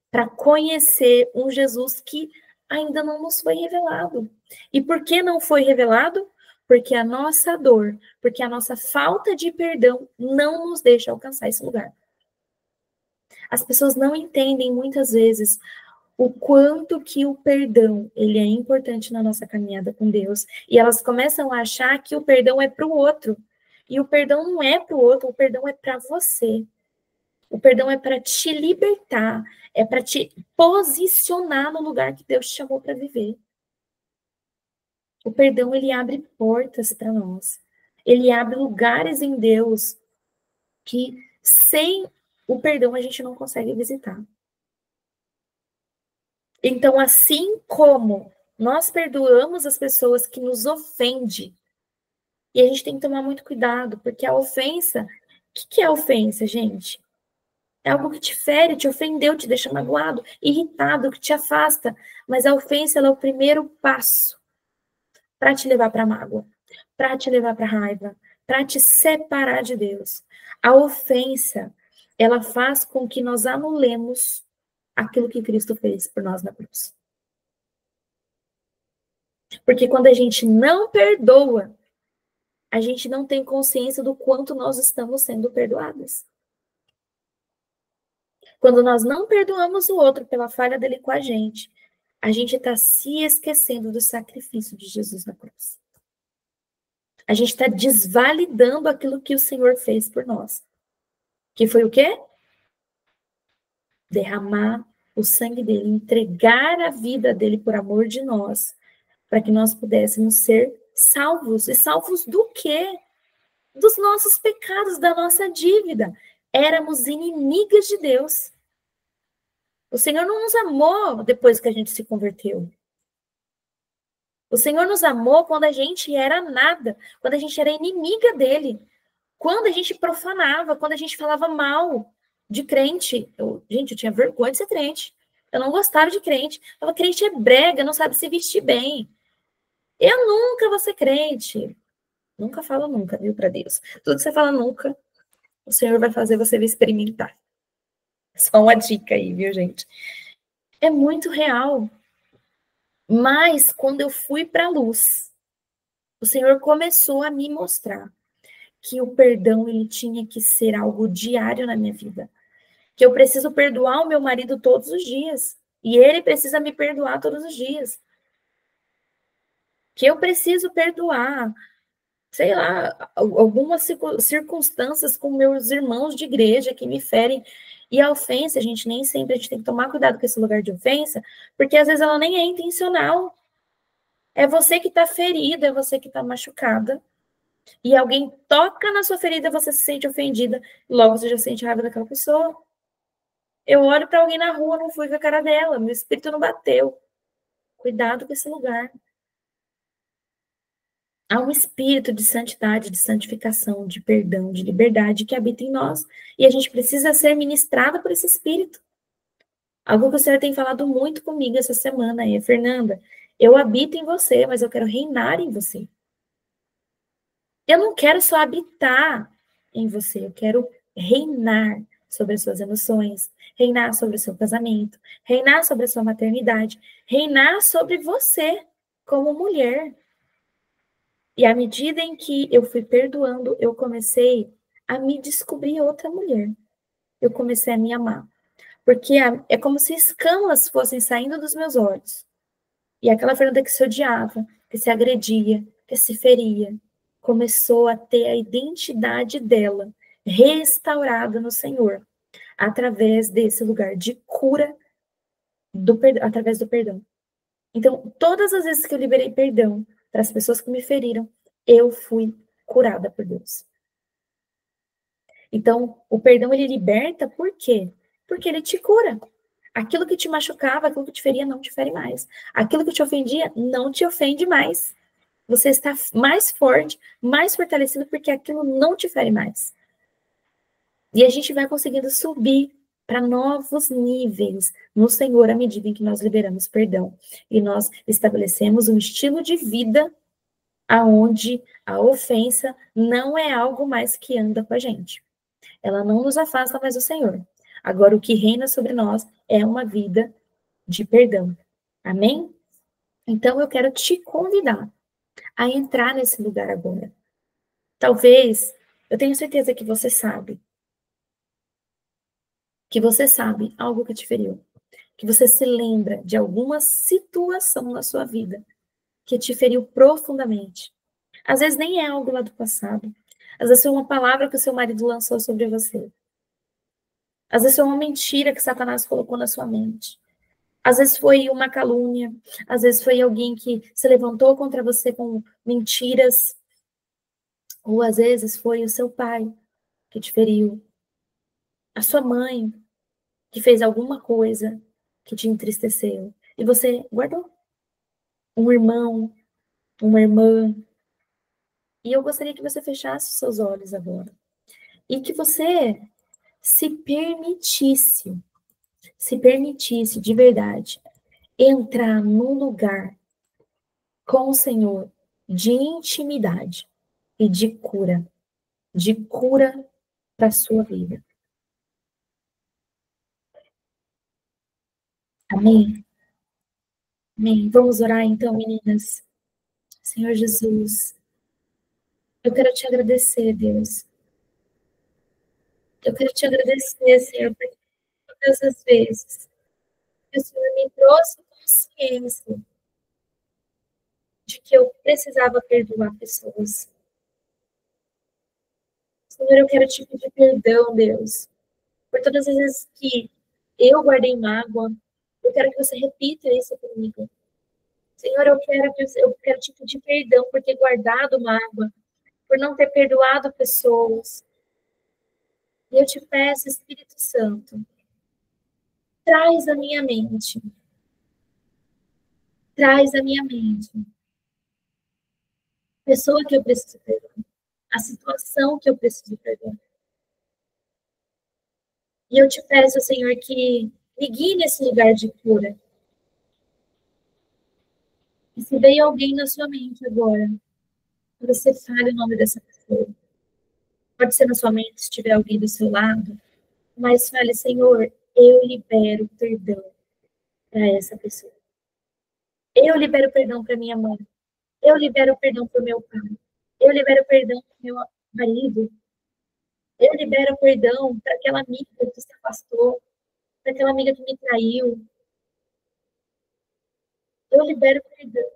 para conhecer um Jesus que ainda não nos foi revelado. E por que não foi revelado? Porque a nossa dor, porque a nossa falta de perdão não nos deixa alcançar esse lugar. As pessoas não entendem muitas vezes o quanto que o perdão ele é importante na nossa caminhada com Deus. E elas começam a achar que o perdão é para o outro. E o perdão não é para o outro, o perdão é para você. O perdão é para te libertar, é para te posicionar no lugar que Deus te chamou para viver. O perdão, ele abre portas para nós. Ele abre lugares em Deus que sem o perdão a gente não consegue visitar. Então, assim como nós perdoamos as pessoas que nos ofendem, e a gente tem que tomar muito cuidado, porque a ofensa, o que é ofensa, gente? É algo que te fere, te ofendeu, te deixa magoado, irritado, que te afasta. Mas a ofensa ela é o primeiro passo para te levar para a mágoa, para te levar para a raiva, para te separar de Deus. A ofensa, ela faz com que nós anulemos aquilo que Cristo fez por nós na cruz. Porque quando a gente não perdoa, a gente não tem consciência do quanto nós estamos sendo perdoados. Quando nós não perdoamos o outro pela falha dele com a gente está se esquecendo do sacrifício de Jesus na cruz. A gente está desvalidando aquilo que o Senhor fez por nós. Que foi o quê? Derramar o sangue dele, entregar a vida dele por amor de nós, para que nós pudéssemos ser salvos. E salvos do quê? Dos nossos pecados, da nossa dívida. Éramos inimigas de Deus. O Senhor não nos amou depois que a gente se converteu. O Senhor nos amou quando a gente era nada, quando a gente era inimiga dele, quando a gente profanava, quando a gente falava mal de crente. Gente, eu tinha vergonha de ser crente. Eu não gostava de crente. Eu falava, crente é brega, não sabe se vestir bem. Eu nunca vou ser crente. Nunca falo nunca, viu, para Deus. Tudo que você fala nunca, o Senhor vai fazer você experimentar. Só uma dica aí, viu, gente? É muito real. Mas quando eu fui para a luz, o Senhor começou a me mostrar que o perdão ele tinha que ser algo diário na minha vida. Que eu preciso perdoar o meu marido todos os dias. E ele precisa me perdoar todos os dias. Que eu preciso perdoar, sei lá, algumas circunstâncias com meus irmãos de igreja que me ferem. E a ofensa, gente, nem sempre a gente tem que tomar cuidado com esse lugar de ofensa, porque às vezes ela nem é intencional. É você que está ferida, é você que está machucada. E alguém toca na sua ferida, você se sente ofendida, logo você já sente raiva daquela pessoa. Eu olho para alguém na rua, não fui com a cara dela, meu espírito não bateu. Cuidado com esse lugar. Há um espírito de santidade, de santificação, de perdão, de liberdade que habita em nós. E a gente precisa ser ministrado por esse espírito. Algo que o Senhor tem falado muito comigo essa semana é, Fernanda, eu habito em você, mas eu quero reinar em você. Eu não quero só habitar em você, eu quero reinar sobre as suas emoções, reinar sobre o seu casamento, reinar sobre a sua maternidade, reinar sobre você como mulher. E à medida em que eu fui perdoando, eu comecei a me descobrir outra mulher. Eu comecei a me amar. Porque é como se escamas fossem saindo dos meus olhos. E aquela Fernanda que se odiava, que se agredia, que se feria, começou a ter a identidade dela restaurada no Senhor, através desse lugar de cura, através do perdão. Então, todas as vezes que eu liberei perdão para as pessoas que me feriram, eu fui curada por Deus. Então, o perdão, ele liberta, por quê? Porque ele te cura. Aquilo que te machucava, aquilo que te feria, não te fere mais. Aquilo que te ofendia, não te ofende mais. Você está mais forte, mais fortalecido, porque aquilo não te fere mais. E a gente vai conseguindo subir para novos níveis no Senhor à medida em que nós liberamos perdão. E nós estabelecemos um estilo de vida aonde a ofensa não é algo mais que anda com a gente. Ela não nos afasta mais do Senhor. Agora, o que reina sobre nós é uma vida de perdão. Amém? Então, eu quero te convidar a entrar nesse lugar agora. Talvez, eu tenho certeza que você sabe algo que te feriu, que você se lembra de alguma situação na sua vida que te feriu profundamente. Às vezes nem é algo lá do passado. Às vezes foi uma palavra que o seu marido lançou sobre você. Às vezes foi uma mentira que Satanás colocou na sua mente. Às vezes foi uma calúnia. Às vezes foi alguém que se levantou contra você com mentiras. Ou às vezes foi o seu pai que te feriu. A sua mãe que fez alguma coisa que te entristeceu. E você guardou. Um irmão, uma irmã. E eu gostaria que você fechasse os seus olhos agora. E que você se permitisse de verdade, entrar num lugar com o Senhor de intimidade e de cura para a sua vida. Amém? Amém. Vamos orar então, meninas. Senhor Jesus, eu quero te agradecer, Deus. Eu quero te agradecer, Senhor, por todas as vezes que o Senhor me trouxe consciência de que eu precisava perdoar pessoas. Senhor, eu quero te pedir perdão, Deus, por todas as vezes que eu guardei mágoa. Eu quero que você repita isso comigo. Senhor, eu quero te pedir perdão por ter guardado mágoa, por não ter perdoado pessoas. E eu te peço, Espírito Santo, traz à minha mente, traz à minha mente a pessoa que eu preciso perdoar, a situação que eu preciso perdoar. E eu te peço, Senhor, que me guie nesse lugar de cura. E se veio alguém na sua mente agora, que você fale o nome dessa pessoa. Pode ser na sua mente, se tiver alguém do seu lado, mas fale, Senhor, eu libero perdão para essa pessoa. Eu libero perdão para minha mãe. Eu libero perdão para o meu pai. Eu libero perdão para o meu marido. Eu libero perdão para aquela amiga que se afastou, para aquela amiga que me traiu. Eu libero perdão.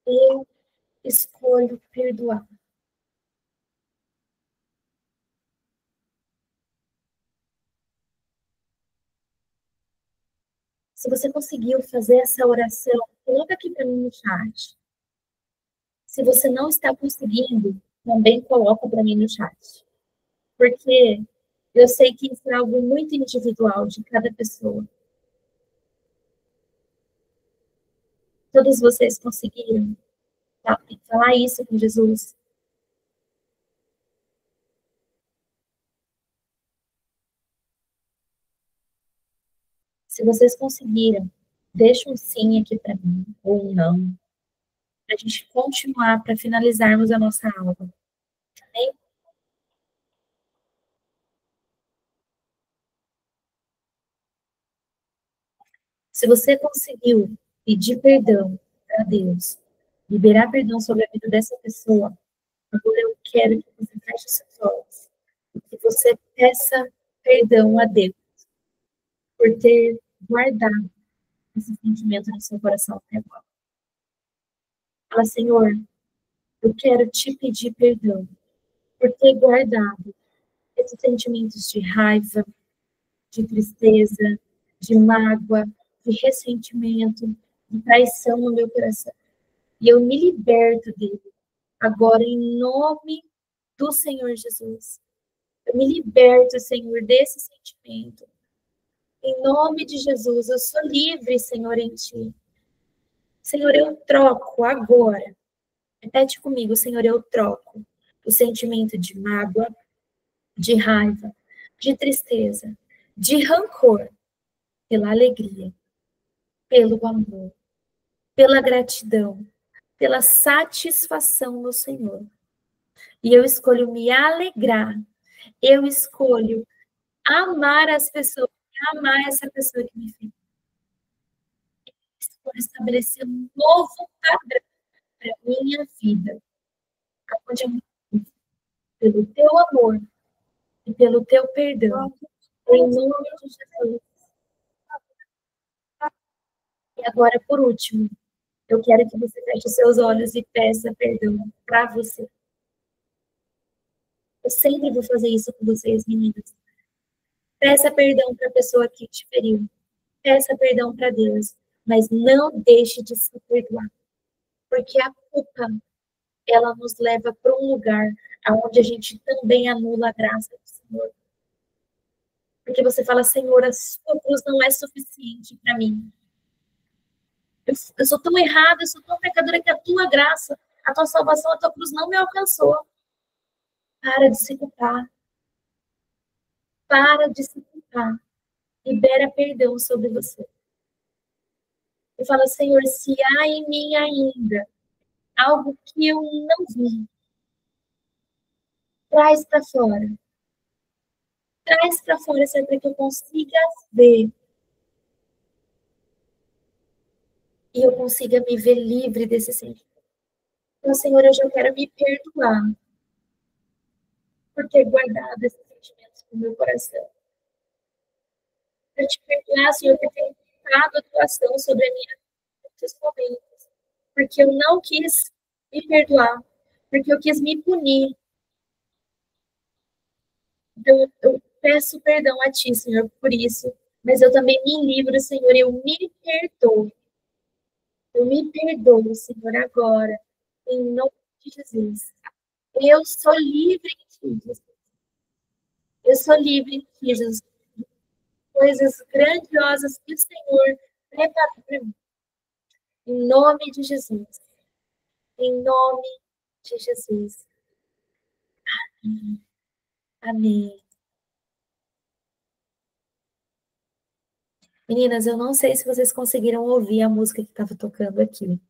Eu escolho perdoar. Se você conseguiu fazer essa oração, coloca aqui para mim no chat. Se você não está conseguindo, também coloca para mim no chat. Porque eu sei que isso é algo muito individual de cada pessoa. Todos vocês conseguiram falar isso com Jesus? Se vocês conseguiram, deixa um sim aqui para mim, ou um não, para a gente continuar, para finalizarmos a nossa aula. Amém? Se você conseguiu pedir perdão para Deus, liberar perdão sobre a vida dessa pessoa, agora eu quero que você feche os seus olhos e que você peça perdão a Deus por ter guardado esse sentimento no seu coração até agora. Fala, Senhor, eu quero te pedir perdão por ter guardado esses sentimentos de raiva, de tristeza, de mágoa, de ressentimento, de traição no meu coração. E eu me liberto dele agora em nome do Senhor Jesus. Eu me liberto, Senhor, desse sentimento. Em nome de Jesus, eu sou livre, Senhor, em Ti. Senhor, eu troco agora. Repete comigo, Senhor, eu troco o sentimento de mágoa, de raiva, de tristeza, de rancor, pela alegria, pelo amor, pela gratidão, pela satisfação no Senhor. E eu escolho me alegrar. Eu escolho amar as pessoas, amar essa pessoa que me fez. Eu escolho estabelecer um novo padrão para a minha vida, onde eu me vivo pelo teu amor e pelo teu perdão. Em nome de Jesus. E agora, por último, eu quero que você feche seus olhos e peça perdão para você. Eu sempre vou fazer isso com vocês, meninas. Peça perdão para a pessoa que te feriu. Peça perdão para Deus. Mas não deixe de se perdoar. Porque a culpa, ela nos leva para um lugar onde a gente também anula a graça do Senhor. Porque você fala, Senhor, a sua cruz não é suficiente para mim. Eu sou tão errada, eu sou tão pecadora que a tua graça, a tua salvação, a tua cruz não me alcançou. Para de se culpar. Para de se culpar. Libera perdão sobre você. E fala, Senhor, se há em mim ainda algo que eu não vi, traz para fora. Traz para fora, Senhor, para que eu consiga ver. E eu consiga me ver livre desse sentimento. Então, Senhor, hoje eu quero me perdoar por ter guardado esses sentimentos no meu coração. Para te perdoar, Senhor, por ter dado a tua ação sobre a minha vida nesses momentos. Porque eu não quis me perdoar. Porque eu quis me punir. Então, eu peço perdão a ti, Senhor, por isso. Mas eu também me livro, Senhor, eu me perdoo. Eu me perdoo, Senhor, agora, em nome de Jesus. Eu sou livre em ti, Jesus. Eu sou livre em ti, Jesus. Coisas grandiosas que o Senhor preparou para mim. Em nome de Jesus. Em nome de Jesus. Amém. Amém. Meninas, eu não sei se vocês conseguiram ouvir a música que estava tocando aqui.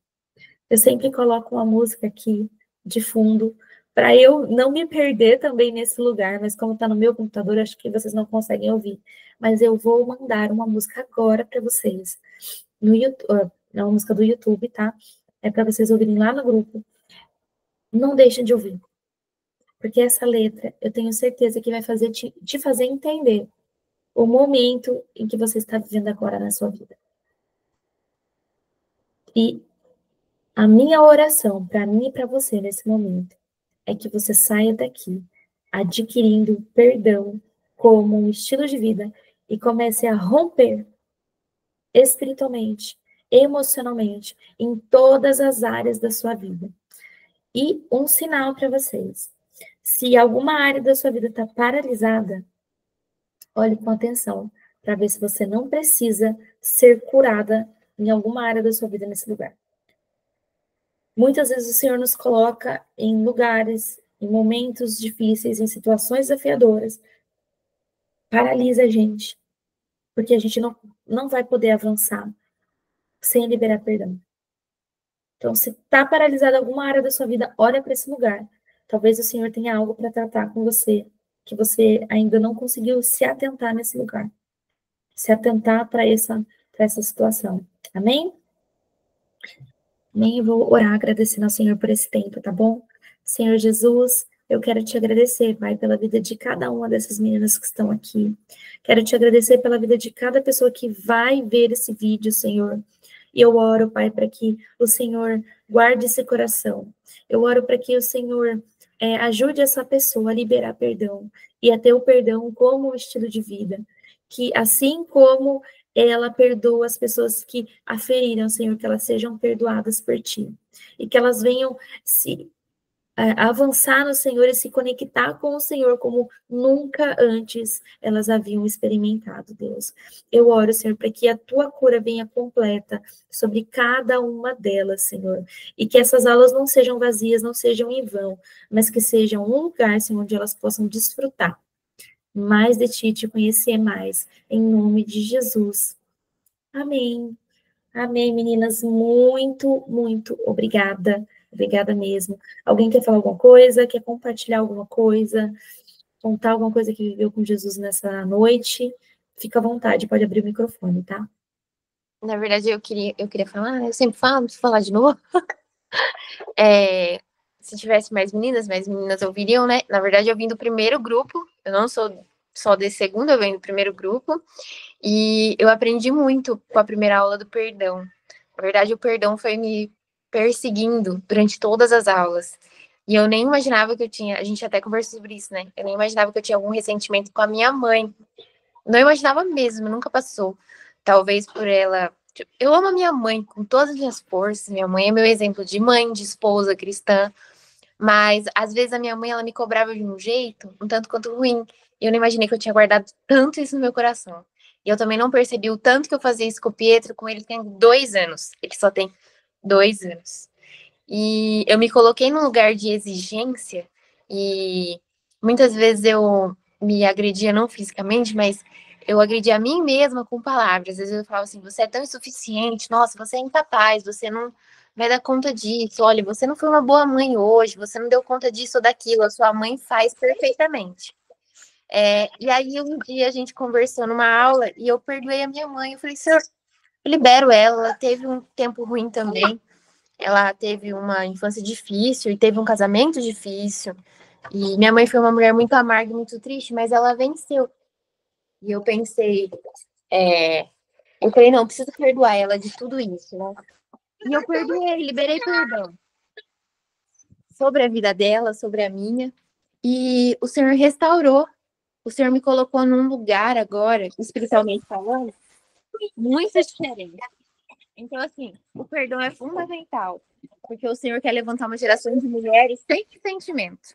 Eu sempre coloco uma música aqui de fundo para eu não me perder também nesse lugar, mas como está no meu computador, acho que vocês não conseguem ouvir. Mas eu vou mandar uma música agora para vocês no YouTube, é uma música do YouTube, tá? É para vocês ouvirem lá no grupo. Não deixem de ouvir, porque essa letra eu tenho certeza que vai fazer te fazer entender o momento em que você está vivendo agora na sua vida. E a minha oração para mim e para você nesse momento é que você saia daqui adquirindo perdão como um estilo de vida e comece a romper espiritualmente, emocionalmente, em todas as áreas da sua vida. E um sinal para vocês: se alguma área da sua vida está paralisada, olhe com atenção para ver se você não precisa ser curada em alguma área da sua vida nesse lugar. Muitas vezes o Senhor nos coloca em lugares, em momentos difíceis, em situações desafiadoras, paralisa a gente, porque a gente não vai poder avançar sem liberar perdão. Então, se está paralisada alguma área da sua vida, olha para esse lugar. Talvez o Senhor tenha algo para tratar com você, que você ainda não conseguiu se atentar nesse lugar. Se atentar para para essa situação. Amém? Amém? Eu vou orar agradecendo ao Senhor por esse tempo, tá bom? Senhor Jesus, eu quero te agradecer, Pai, pela vida de cada uma dessas meninas que estão aqui. Quero te agradecer pela vida de cada pessoa que vai ver esse vídeo, Senhor. E eu oro, Pai, para que o Senhor guarde esse coração. Eu oro para que o Senhor ajude essa pessoa a liberar perdão e a ter o perdão como estilo de vida. Que assim como ela perdoa as pessoas que a feriram, Senhor, que elas sejam perdoadas por ti. E que elas venham se avançar no Senhor e se conectar com o Senhor como nunca antes elas haviam experimentado, Deus. Eu oro, Senhor, para que a tua cura venha completa sobre cada uma delas, Senhor, e que essas aulas não sejam vazias, não sejam em vão, mas que sejam um lugar, Senhor, onde elas possam desfrutar mais de ti, te conhecer mais, em nome de Jesus. Amém. Amém, meninas. Muito, muito obrigada. Obrigada mesmo. Alguém quer falar alguma coisa? Quer compartilhar alguma coisa? Contar alguma coisa que viveu com Jesus nessa noite? Fica à vontade, pode abrir o microfone, tá? Na verdade, eu queria falar, eu sempre falo, preciso falar de novo. Se tivesse mais meninas ouviriam, né? Na verdade, eu vim do primeiro grupo, eu não sou só desse segundo, eu venho do primeiro grupo, e eu aprendi muito com a primeira aula do perdão. Na verdade, o perdão foi me perseguindo durante todas as aulas. E eu nem imaginava que eu tinha, a gente até conversou sobre isso, né? Eu nem imaginava que eu tinha algum ressentimento com a minha mãe. Não imaginava mesmo, nunca passou. Talvez por ela. Eu amo a minha mãe com todas as minhas forças. Minha mãe é meu exemplo de mãe, de esposa cristã. Mas às vezes a minha mãe ela me cobrava de um jeito, um tanto quanto ruim. E eu não imaginei que eu tinha guardado tanto isso no meu coração. E eu também não percebi o tanto que eu fazia isso com o Pietro, com ele tem 2 anos. Ele só tem 2 anos. E eu me coloquei num lugar de exigência e muitas vezes eu me agredia não fisicamente, mas eu agredia a mim mesma com palavras. Às vezes eu falava assim: você é tão insuficiente, nossa, você é incapaz, você não vai dar conta disso. Olha, você não foi uma boa mãe hoje, você não deu conta disso ou daquilo, a sua mãe faz perfeitamente. E aí um dia a gente conversou numa aula e eu perdoei a minha mãe. Eu falei: senhor, eu libero ela, ela teve um tempo ruim também. Ela teve uma infância difícil e teve um casamento difícil. E minha mãe foi uma mulher muito amarga e muito triste, mas ela venceu. E eu falei, não, preciso perdoar ela de tudo isso, né? E eu perdoei, liberei perdão sobre a vida dela, sobre a minha. E o Senhor restaurou. O Senhor me colocou num lugar agora, espiritualmente falando, muito diferente. Então, assim, o perdão é fundamental, porque o Senhor quer levantar uma geração de mulheres sem sentimento.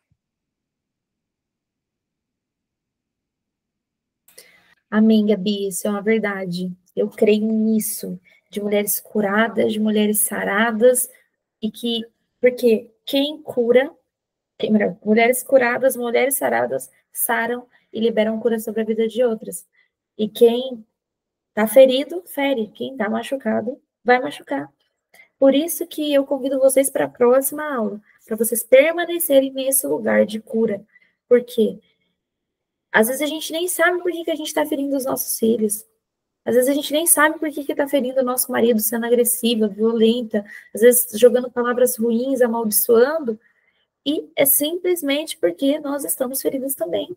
Amém, Gabi, isso é uma verdade. Eu creio nisso, de mulheres curadas, de mulheres saradas, e que, porque quem cura, melhor, mulheres curadas, mulheres saradas, saram e liberam cura sobre a vida de outras. E quem tá ferido, fere. Quem tá machucado, vai machucar. Por isso que eu convido vocês para a próxima aula, para vocês permanecerem nesse lugar de cura. Por quê? Às vezes a gente nem sabe por que a gente está ferindo os nossos filhos. Às vezes a gente nem sabe por que está ferindo o nosso marido, sendo agressiva, violenta, às vezes jogando palavras ruins, amaldiçoando, e é simplesmente porque nós estamos feridos também.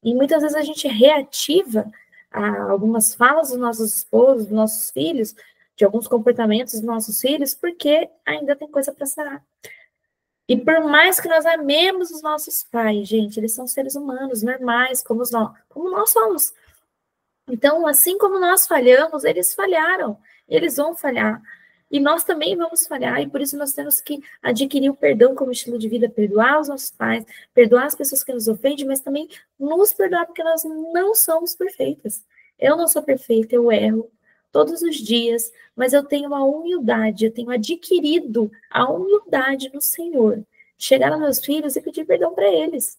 E muitas vezes a gente reativa a algumas falas dos nossos esposos, dos nossos filhos, de alguns comportamentos dos nossos filhos, porque ainda tem coisa para sarar. E por mais que nós amemos os nossos pais, gente, eles são seres humanos, normais, como nós somos. Então, assim como nós falhamos, eles falharam, eles vão falhar. E nós também vamos falhar, e por isso nós temos que adquirir o perdão como estilo de vida, perdoar os nossos pais, perdoar as pessoas que nos ofendem, mas também nos perdoar, porque nós não somos perfeitas. Eu não sou perfeita, eu erro todos os dias, mas eu tenho uma humildade, eu tenho adquirido a humildade no Senhor. Chegar aos meus filhos e pedir perdão para eles.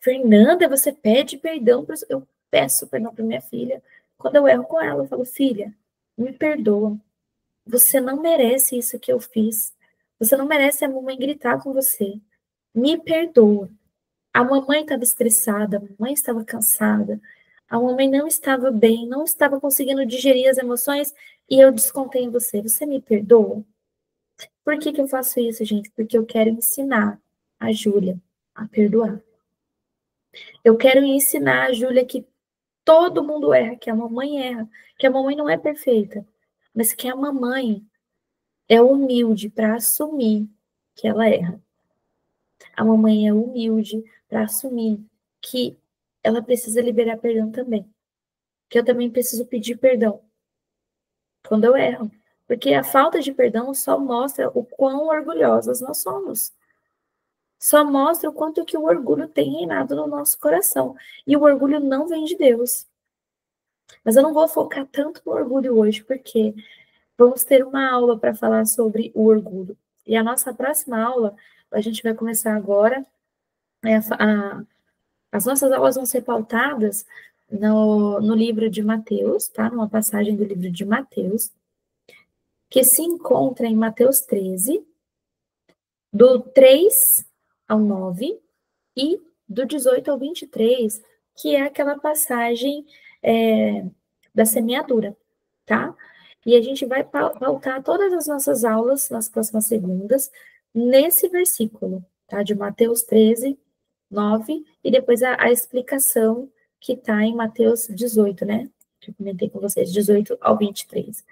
Fernanda, você pede perdão para eu peço perdão para minha filha. Quando eu erro com ela, eu falo, filha, me perdoa. Você não merece isso que eu fiz. Você não merece a mamãe gritar com você. Me perdoa. A mamãe estava estressada, a mamãe estava cansada, A mamãe não estava bem, não estava conseguindo digerir as emoções e eu descontei em você. Você me perdoa? Por que que eu faço isso, gente? Porque eu quero ensinar a Júlia a perdoar. Eu quero ensinar a Júlia que todo mundo erra, que a mamãe erra, que a mamãe não é perfeita, mas que a mamãe é humilde para assumir que ela erra. A mamãe é humilde para assumir que ela precisa liberar perdão também. Que eu também preciso pedir perdão quando eu erro. Porque a falta de perdão só mostra o quão orgulhosas nós somos. Só mostra o quanto que o orgulho tem reinado no nosso coração. E o orgulho não vem de Deus. Mas eu não vou focar tanto no orgulho hoje, porque vamos ter uma aula para falar sobre o orgulho. E a nossa próxima aula, a gente vai começar agora. As nossas aulas vão ser pautadas no livro de Mateus, tá? Numa passagem do livro de Mateus, que se encontra em Mateus 13, do 3 ao 9 e do 18 ao 23, que é aquela passagem da semeadura, tá? E a gente vai pautar todas as nossas aulas nas próximas segundas nesse versículo, tá? De Mateus 13, 9, e depois a explicação que está em Mateus 18, né? Que eu comentei com vocês, 18 ao 23,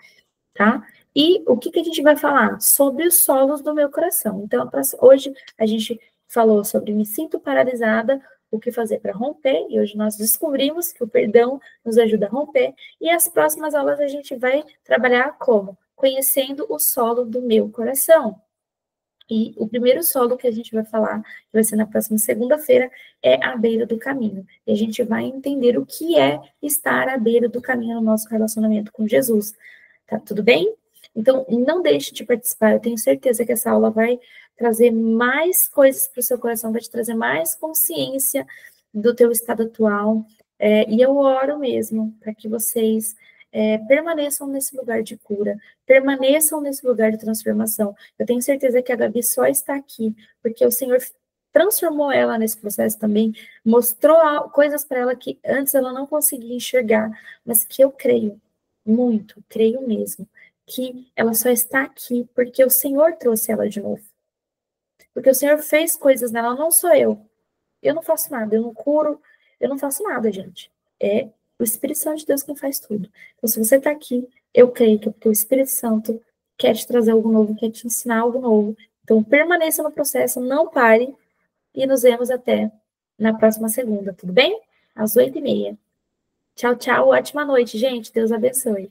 tá? E o que a gente vai falar? Sobre os solos do meu coração. Então, hoje a gente falou sobre me sinto paralisada, o que fazer para romper, e hoje nós descobrimos que o perdão nos ajuda a romper, e as próximas aulas a gente vai trabalhar como? Conhecendo o solo do meu coração. E o primeiro solo que a gente vai falar, que vai ser na próxima segunda-feira, é a beira do caminho. E a gente vai entender o que é estar à beira do caminho no nosso relacionamento com Jesus. Tá tudo bem? Então, não deixe de participar. Eu tenho certeza que essa aula vai trazer mais coisas para o seu coração, vai te trazer mais consciência do teu estado atual. E eu oro mesmo para que vocês permaneçam nesse lugar de cura, permaneçam nesse lugar de transformação. Eu tenho certeza que a Gabi só está aqui porque o Senhor transformou ela nesse processo também, mostrou coisas para ela que antes ela não conseguia enxergar, mas que eu creio muito, creio mesmo, que ela só está aqui porque o Senhor trouxe ela de novo. Porque o Senhor fez coisas nela, não sou eu. Eu não faço nada, eu não curo, eu não faço nada, gente. É o Espírito Santo de Deus quem faz tudo. Então, se você está aqui, eu creio que é porque o Espírito Santo quer te trazer algo novo, quer te ensinar algo novo. Então, permaneça no processo, não pare, e nos vemos até na próxima segunda, tudo bem? Às 8h30. Tchau, tchau, ótima noite, gente. Deus abençoe.